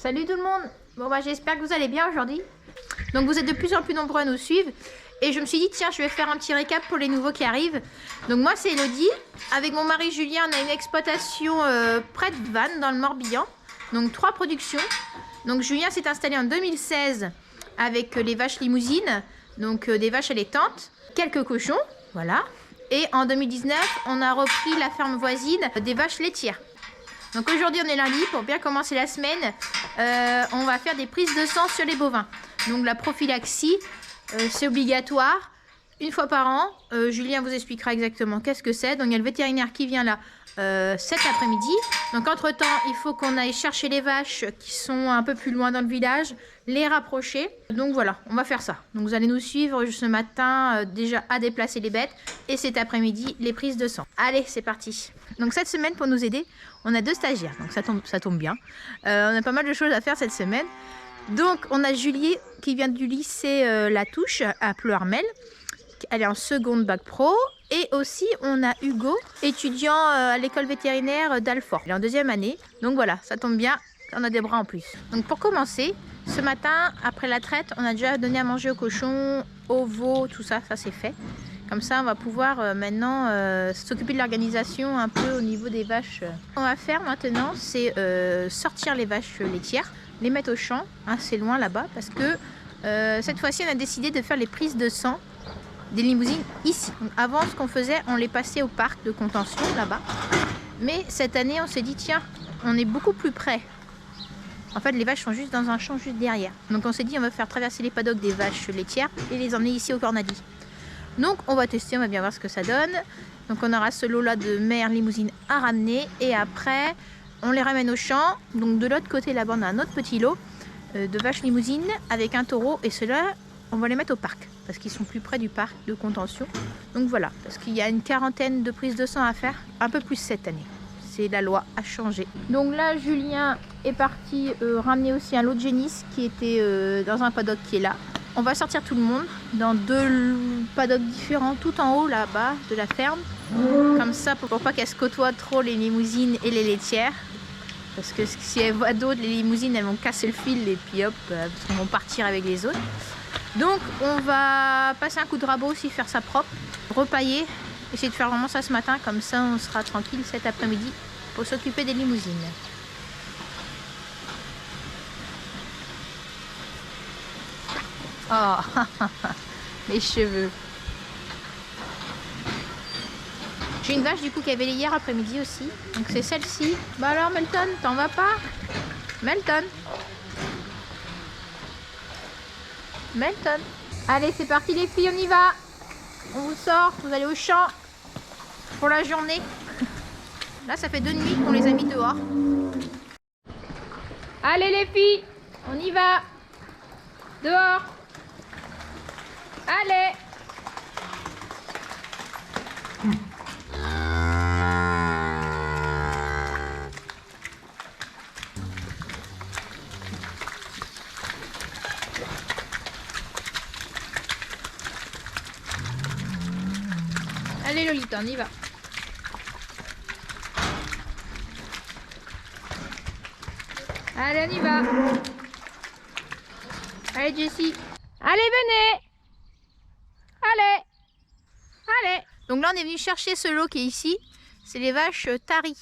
Salut tout le monde. Bon bah j'espère que vous allez bien aujourd'hui. Donc vous êtes de plus en plus nombreux à nous suivre. Et je me suis dit tiens, je vais faire un petit récap pour les nouveaux qui arrivent. Donc moi c'est Elodie. Avec mon mari Julien, on a une exploitation près de Vannes dans le Morbihan. Donc 3 productions. Donc Julien s'est installé en 2016 avec les vaches limousines. Donc des vaches allaitantes. Quelques cochons, voilà. Et en 2019, on a repris la ferme voisine des vaches laitières. Donc aujourd'hui on est lundi, pour bien commencer la semaine, on va faire des prises de sang sur les bovins. Donc la prophylaxie, c'est obligatoire, une fois par an. Julien vous expliquera exactement qu'est-ce que c'est. Donc il y a le vétérinaire qui vient là cet après-midi. Donc entre temps il faut qu'on aille chercher les vaches qui sont un peu plus loin dans le village, les rapprocher. Donc voilà, on va faire ça. Donc vous allez nous suivre ce matin déjà à déplacer les bêtes et cet après-midi les prises de sang. Allez, c'est parti. Donc cette semaine pour nous aider, on a 2 stagiaires, donc ça tombe bien. On a pas mal de choses à faire cette semaine. Donc on a Julie qui vient du lycée La Touche à Pleuharmel. Elle est en seconde bac pro. Et aussi on a Hugo, étudiant à l'école vétérinaire d'Alfort. Il est en 2e année. Donc voilà, ça tombe bien, on a des bras en plus. Donc pour commencer, ce matin, après la traite, on a déjà donné à manger aux cochons, aux veaux, tout ça, ça c'est fait. Comme ça, on va pouvoir maintenant s'occuper de l'organisation un peu au niveau des vaches. Ce qu'on va faire maintenant, c'est sortir les vaches laitières, les mettre au champ, assez loin là-bas, parce que cette fois-ci, on a décidé de faire les prises de sang des limousines ici. Donc, avant, ce qu'on faisait, on les passait au parc de contention là-bas. Mais cette année, on s'est dit, tiens, on est beaucoup plus près. En fait, les vaches sont juste dans un champ juste derrière. Donc on s'est dit, on va faire traverser les paddocks des vaches laitières et les emmener ici au Cornady. Donc on va tester, on va bien voir ce que ça donne. Donc on aura ce lot là de mères limousines à ramener et après on les ramène au champ. Donc de l'autre côté là-bas on a un autre petit lot de vaches limousines avec un taureau et ceux-là on va les mettre au parc parce qu'ils sont plus près du parc de contention. Donc voilà, parce qu'il y a une quarantaine de prises de sang à faire, un peu plus cette année. C'est la loi a changé. Donc là Julien est parti ramener aussi un lot de génisse qui était dans un paddock qui est là. On va sortir tout le monde dans 2 paddocks différents tout en haut là-bas de la ferme. Comme ça pour pas qu'elles se côtoient trop les limousines et les laitières. Parce que si elles voient d'autres, les limousines elles vont casser le fil et puis hop, elles vont partir avec les autres. Donc on va passer un coup de rabot aussi, faire ça propre, repailler, essayer de faire vraiment ça ce matin. Comme ça on sera tranquille cet après-midi pour s'occuper des limousines. Oh, les cheveux. J'ai une vache du coup qui avait les hier après-midi aussi. Donc c'est celle-ci. Bah alors Melton, t'en vas pas? Melton. Melton. Allez, c'est parti les filles, on y va. On vous sort, vous allez au champ pour la journée. Là, ça fait 2 nuits qu'on les a mis dehors. Allez les filles, on y va. Dehors. Allez! Allez Lolita, on y va. Allez, on y va. Allez Jessie. Allez, venez! Allez! Allez! Donc là, on est venu chercher ce lot qui est ici. C'est les vaches taries.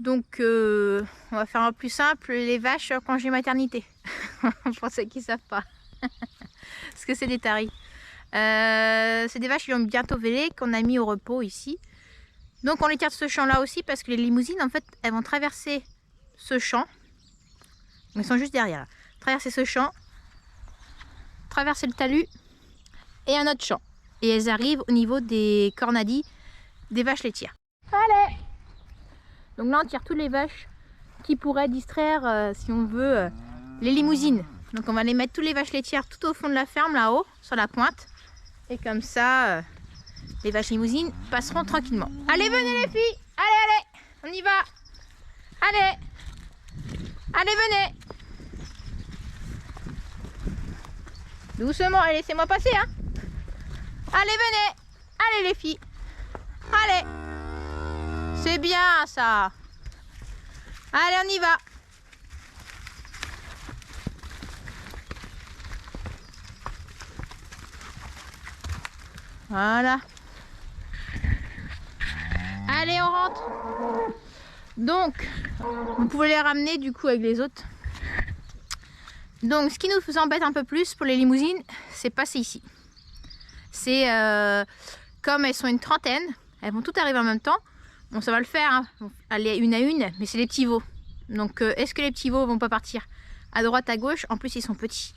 Donc, on va faire un plus simple. Les vaches congé maternité. Pour ceux qui ne savent pas. Parce que c'est des taries. C'est des vaches qui ont bientôt vélé, qu'on a mis au repos ici. Donc, on les tire de ce champ-là aussi parce que les limousines, en fait, elles vont traverser ce champ. Elles sont juste derrière. Là. Traverser ce champ. Traverser le talus. Et un autre champ. Et elles arrivent au niveau des cornadis des vaches laitières. Allez! Donc là on tire toutes les vaches qui pourraient distraire, si on veut, les limousines. Donc on va les mettre toutes les vaches laitières tout au fond de la ferme là-haut, sur la pointe. Et comme ça, les vaches limousines passeront tranquillement. Allez, venez les filles! Allez, allez! On y va! Allez! Allez, venez! Doucement, allez, laissez-moi passer, hein! Allez, venez! Allez, les filles! Allez! C'est bien, ça! Allez, on y va! Voilà. Allez, on rentre. Donc, vous pouvez les ramener du coup avec les autres. Donc, ce qui nous embête un peu plus pour les limousines, c'est passer ici. C'est comme elles sont une trentaine, elles vont toutes arriver en même temps. Bon, ça va le faire, hein. Aller une à une, mais c'est les petits veaux. Donc, est-ce que les petits veaux vont pas partir à droite, à gauche? En plus, ils sont petits.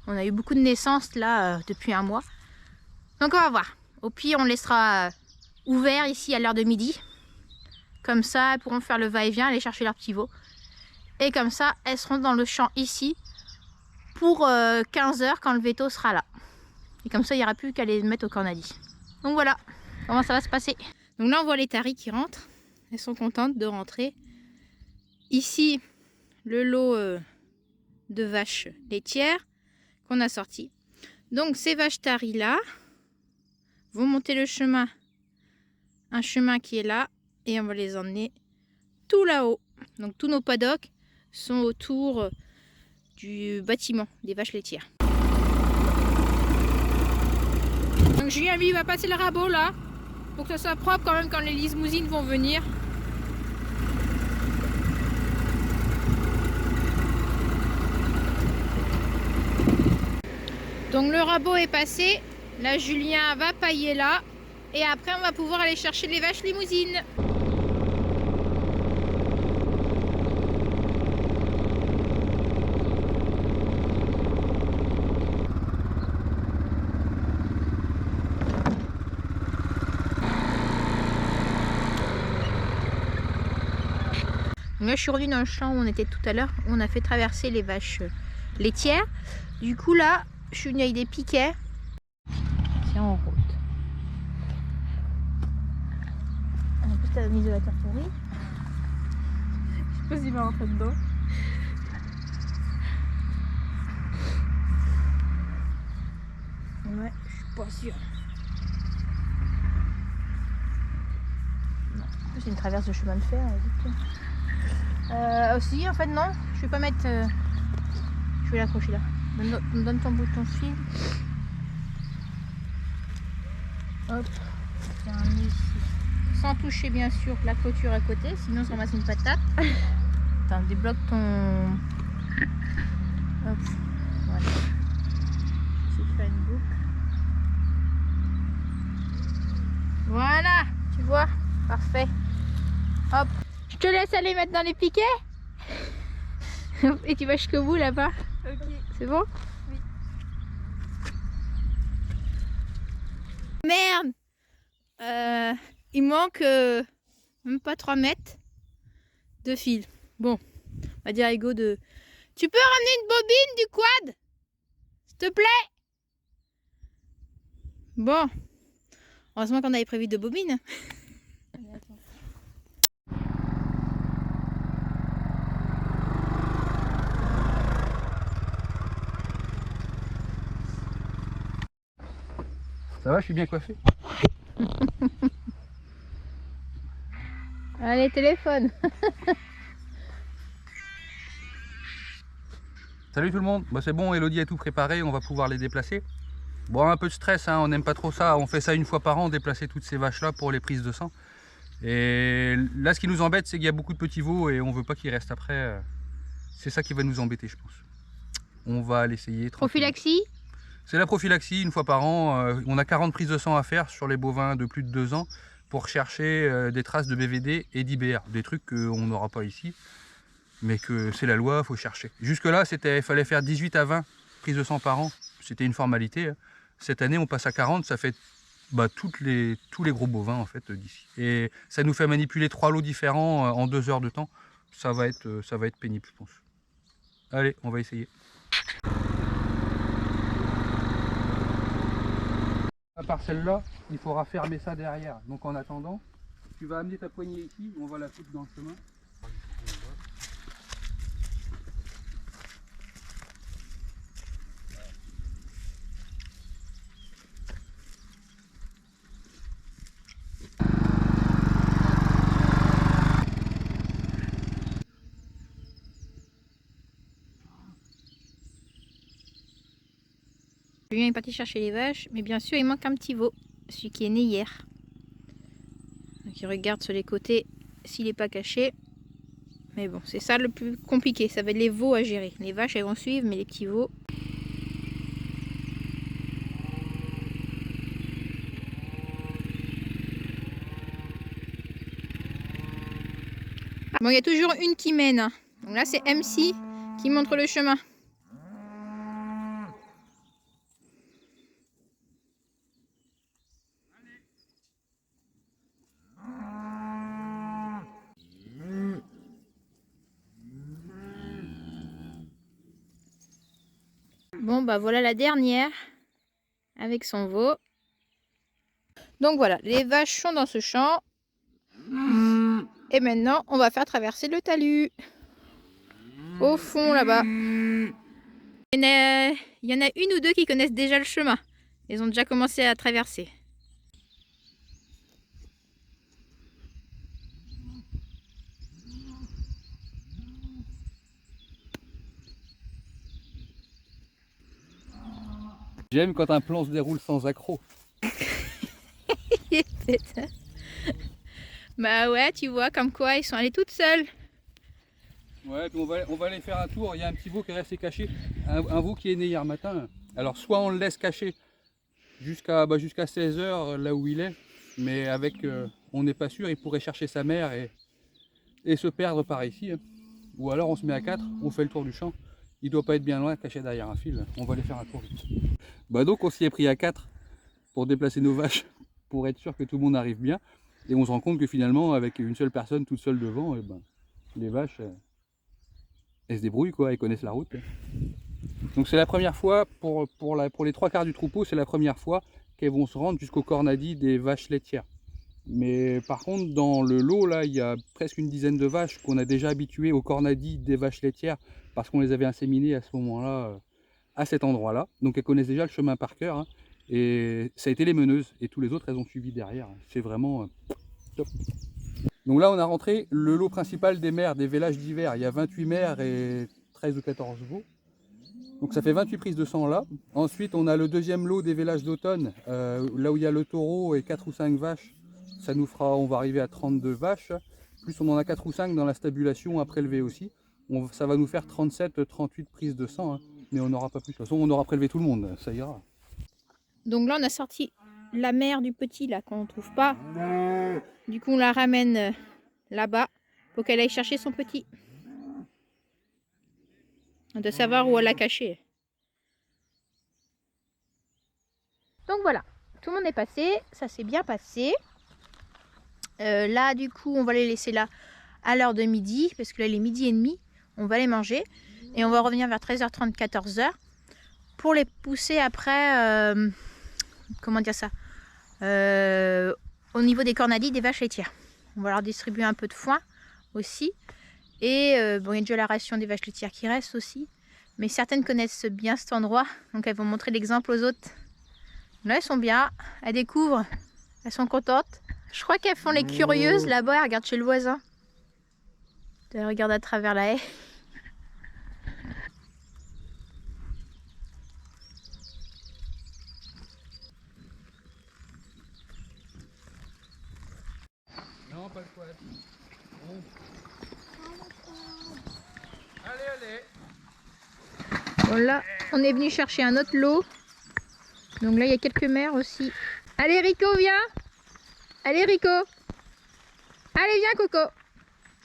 On a eu beaucoup de naissances là depuis un mois. Donc, on va voir. Au pire, on laissera ouvert ici à l'heure de midi. Comme ça, elles pourront faire le va-et-vient, aller chercher leurs petits veaux. Et comme ça, elles seront dans le champ ici pour 15 h quand le veto sera là. Et comme ça, il n'y aura plus qu'à les mettre au cornadis. Donc voilà, comment ça va se passer. Donc là, on voit les taris qui rentrent. Elles sont contentes de rentrer. Ici, le lot de vaches laitières qu'on a sorti. Donc ces vaches taries là vont monter le chemin. Un chemin qui est là. Et on va les emmener tout là-haut. Donc tous nos paddocks sont autour du bâtiment des vaches laitières. Donc Julien lui va passer le rabot là pour que ça soit propre quand même quand les limousines vont venir. Donc le rabot est passé. Là Julien va pailler là. Et après on va pouvoir aller chercher les vaches limousines. Donc là je suis revenue dans le champ où on était tout à l'heure. On a fait traverser les vaches laitières. Du coup là je suis venue avec des piquets. C'est en route. En plus t'as un isolateur pourri. Je sais pas s'il va rentrer dedans. Ouais, je suis pas sûre. Non, c'est une traverse de chemin de fer. Aussi, en fait, non. Je vais pas mettre. Je vais l'accrocher là. Donne ton bout de ton fil. Hop. C'est un nœud ici. Sans toucher, bien sûr, la clôture à côté, sinon ça ramasse une patate. Attends, débloque ton. Hop. Voilà. Je fais une boucle. Voilà, tu vois, parfait. Hop, je te laisse aller mettre dans les piquets. Et tu vas jusqu'au bout là-bas. Ok. C'est bon? Oui. Merde, il manque même pas 3 mètres de fil. Bon, on va dire à Ego de... Tu peux ramener une bobine du quad? S'il te plaît? Bon. Heureusement qu'on avait prévu 2 bobines. Ça va, je suis bien coiffé. Allez, téléphone. Salut tout le monde, bah, c'est bon, Elodie a tout préparé, on va pouvoir les déplacer. Bon, un peu de stress, hein, on n'aime pas trop ça, on fait ça une fois par an, déplacer toutes ces vaches là pour les prises de sang. Et là ce qui nous embête c'est qu'il y a beaucoup de petits veaux et on veut pas qu'ils restent après. C'est ça qui va nous embêter je pense. On va l'essayer. Prophylaxie? C'est la prophylaxie une fois par an, on a 40 prises de sang à faire sur les bovins de plus de 2 ans pour chercher des traces de BVD et d'IBR, des trucs qu'on n'aura pas ici. Mais que c'est la loi, il faut chercher. Jusque là, il fallait faire 18 à 20 prises de sang par an. C'était une formalité. Cette année, on passe à 40, ça fait tous les gros bovins en fait d'ici. Et ça nous fait manipuler 3 lots différents en 2 heures de temps. Ça va être pénible, je pense. Allez, on va essayer. À part celle-là, il faudra fermer ça derrière. Donc en attendant, tu vas amener ta poignée ici, on va la foutre dans le chemin. Julien est parti chercher les vaches, mais bien sûr il manque un petit veau. celui qui est né hier. Donc il regarde sur les côtés s'il n'est pas caché. Mais bon, c'est ça le plus compliqué, ça va être les veaux à gérer. Les vaches, elles vont suivre, mais les petits veaux... Bon, il y a toujours une qui mène. Donc là, c'est MC qui montre le chemin. Bon, bah voilà la dernière avec son veau. Donc voilà, les vaches sont dans ce champ. Et maintenant, on va faire traverser le talus. Au fond, là-bas. Il y en a une ou deux qui connaissent déjà le chemin. Ils ont déjà commencé à traverser. J'aime quand un plan se déroule sans accroc. Bah ouais, tu vois, comme quoi, ils sont allés toutes seules. Ouais, puis on va aller faire un tour. Il y a un petit veau qui est resté caché. Un veau qui est né hier matin. Alors soit on le laisse caché jusqu'à 16 h là où il est. Mais avec, on n'est pas sûr, il pourrait chercher sa mère et se perdre par ici. Ou alors on se met à 4, on fait le tour du champ. Il doit pas être bien loin, caché derrière un fil. On va aller faire un tour. Bah donc on s'y est pris à 4 pour déplacer nos vaches, pour être sûr que tout le monde arrive bien. Et on se rend compte que finalement, avec une seule personne toute seule devant, et ben, les vaches, elles se débrouillent, quoi, elles connaissent la route. Donc c'est la première fois, pour les 3/4 du troupeau, c'est la première fois qu'elles vont se rendre jusqu'au cornadi des vaches laitières. Mais par contre, dans le lot, là, il y a presque une dizaine de vaches qu'on a déjà habituées au cornadi des vaches laitières parce qu'on les avait inséminées à ce moment-là, à cet endroit-là. Donc elles connaissent déjà le chemin par cœur. Hein, et ça a été les meneuses. Et tous les autres, elles ont suivi derrière. C'est vraiment top. Donc là, on a rentré le lot principal des mères des vélages d'hiver. Il y a 28 mères et 13 ou 14 veaux. Donc ça fait 28 prises de sang là. Ensuite, on a le deuxième lot des vélages d'automne, là où il y a le taureau et 4 ou 5 vaches. Ça nous fera, on va arriver à 32 vaches. Plus on en a 4 ou 5 dans la stabulation à prélever aussi. Ça va nous faire 37-38 prises de sang. Hein. Mais on n'aura pas plus. De toute façon, on aura prélevé tout le monde, ça ira. Donc là, on a sorti la mère du petit là qu'on ne trouve pas. Du coup, on la ramène là-bas pour qu'elle aille chercher son petit. De savoir où elle l'a caché. Donc voilà, tout le monde est passé, ça s'est bien passé. Là, du coup, on va les laisser là à l'heure de midi, parce que là, il est 12h30. On va les manger et on va revenir vers 13h30, 14h pour les pousser après, comment dire ça, au niveau des cornadis des vaches laitières. On va leur distribuer un peu de foin aussi. Et bon, il y a déjà la ration des vaches laitières qui reste aussi. Mais certaines connaissent bien cet endroit, donc elles vont montrer l'exemple aux autres. Là, elles sont bien, elles découvrent, elles sont contentes. Je crois qu'elles font les curieuses là-bas, elles regardent chez le voisin. Elles regardent à travers la haie. Non, pas le poil. Bon. Allez, allez. Bon, là, on est venu chercher un autre lot. Donc là, il y a quelques mères aussi. Allez, Rico, viens. Allez, Rico. Allez, viens, Coco.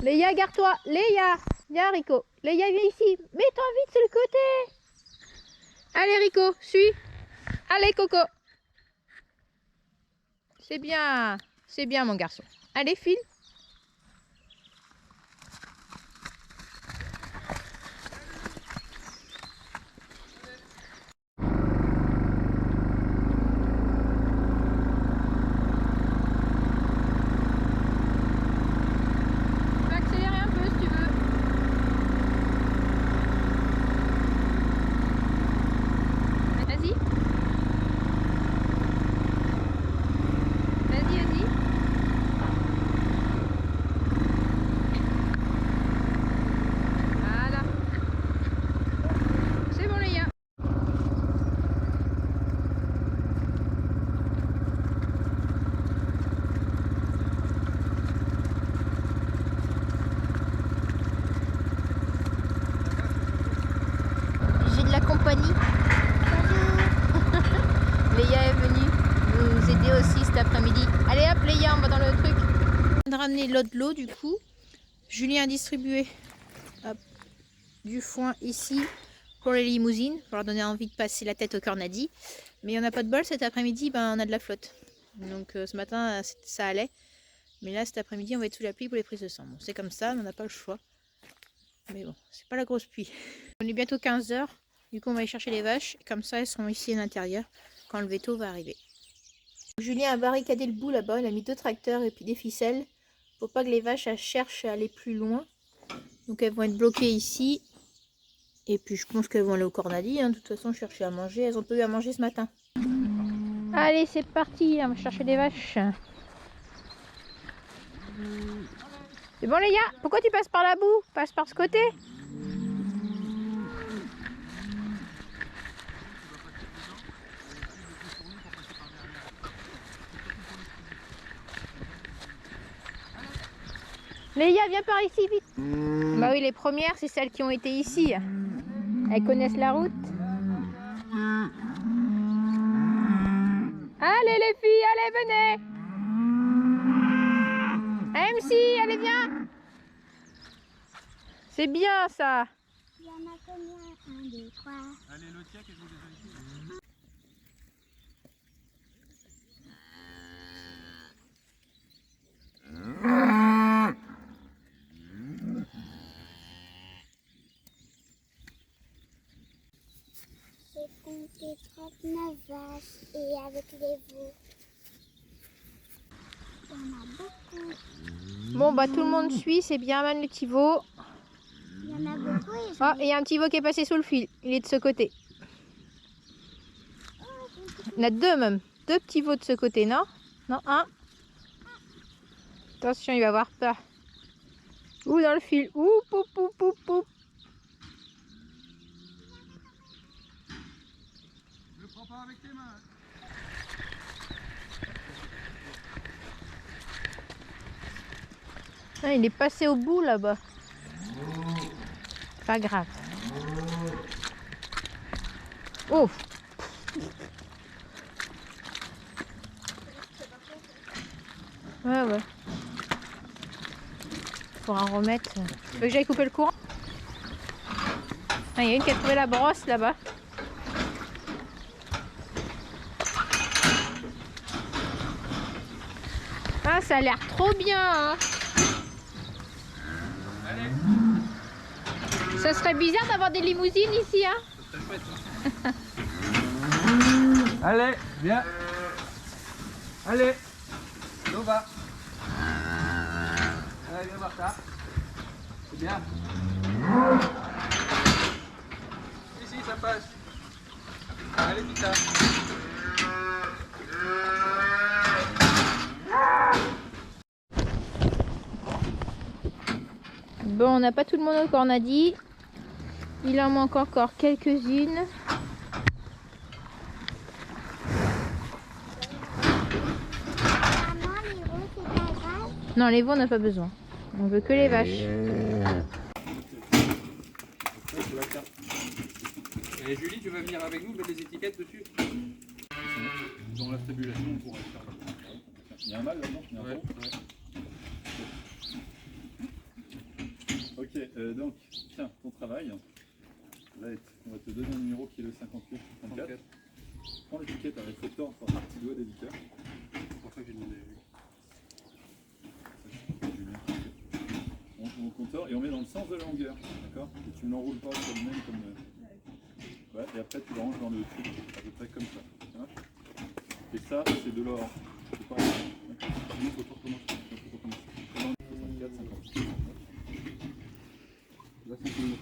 Léa, garde-toi. Léa, viens, Rico. Léa, viens ici. Mets-toi vite sur le côté. Allez, Rico, suis. Allez, Coco. C'est bien, mon garçon. Allez, file. ramener l'autre de l'eau du coup. Julien a distribué du foin ici pour les limousines, pour leur donner envie de passer la tête au Cornadi. Mais on n'a pas de bol, cet après-midi, ben, on a de la flotte. Donc ce matin, ça allait. Mais là, cet après-midi, on va être sous la pluie pour les prises de sang. Bon, c'est comme ça, on n'a pas le choix. Mais bon, c'est pas la grosse pluie. On est bientôt 15 h. Du coup, on va aller chercher les vaches. Comme ça, elles seront ici à l'intérieur quand le veto va arriver. Julien a barricadé le bout là-bas. Il a mis 2 tracteurs et puis des ficelles. Pour pas que les vaches cherchent à aller plus loin. Donc elles vont être bloquées ici. Et puis je pense qu'elles vont aller au Cornadi. Hein. De toute façon, chercher à manger. Elles ont pas eu à manger ce matin. Allez, c'est parti. On va chercher les vaches. C'est bon les gars, pourquoi tu passes par la boue? Passe par ce côté. Léa, viens par ici vite. Bah oui, les premières, c'est celles qui ont été ici. Elles connaissent la route. Allez les filles, allez, venez. MC, allez viens. C'est bien ça. Il y en a combien? 1, 2, 3. Allez, le tiens que je vous les J'ai compté 39 vaches et avec les veaux. Il y en a beaucoup. Bon bah tout le monde suit, c'est bien man le petit veau. Il y en a beaucoup et Oh, et il y a un petit veau qui est passé sous le fil. Il est de ce côté. Il y en a 2 même. 2 petits veaux de ce côté, non? Non, 1. Attention, il va avoir peur. Ouh, dans le fil. Ouh, poup, poup, poup, poup. Ne le prends pas avec tes mains. Ah, il est passé au bout là-bas. Pas grave. Oh! Ouais, ouais. Pour en remettre. Tu veux que j'aille couper le courant? Ah, il y a une qui a trouvé la brosse là-bas. Ah, ça a l'air trop bien, hein. Allez, Ça serait bizarre d'avoir des limousines ici, hein. ça serait chouette. Allez, viens. Allez, Nova. Allez, viens voir ça. C'est bien. Ici, ça passe. Allez, Pita. Bon, on n'a pas tout le monde au Cornadi. Il en manque encore quelques-unes. maman, les veaux, c'est pas grave. Non, les veaux, on n'a pas besoin. On veut que les vaches. Et Julie, tu veux venir avec nous mettre des étiquettes dessus? Dans la tabulation, on pourrait faire. Il y a un mâle là-dedans? Il y a un Ouais. taureau? Ok, donc, tiens, ton travail va être, on va te donner un numéro qui est le 58, 34. Prends l'étiquette avec le tort par partie doigt d'éditeur. C'est pour ça que j'ai demandé. On compteur et on met dans le sens de la longueur, d'accord? Et tu ne l'enroules pas sur le même comme... Ouais, et après tu le ranges dans le truc, à peu près comme ça. Ça marche? Et ça, c'est de l'or. C'est pas... Il faut tout recommencer. 64, 50. Là, c'est fini.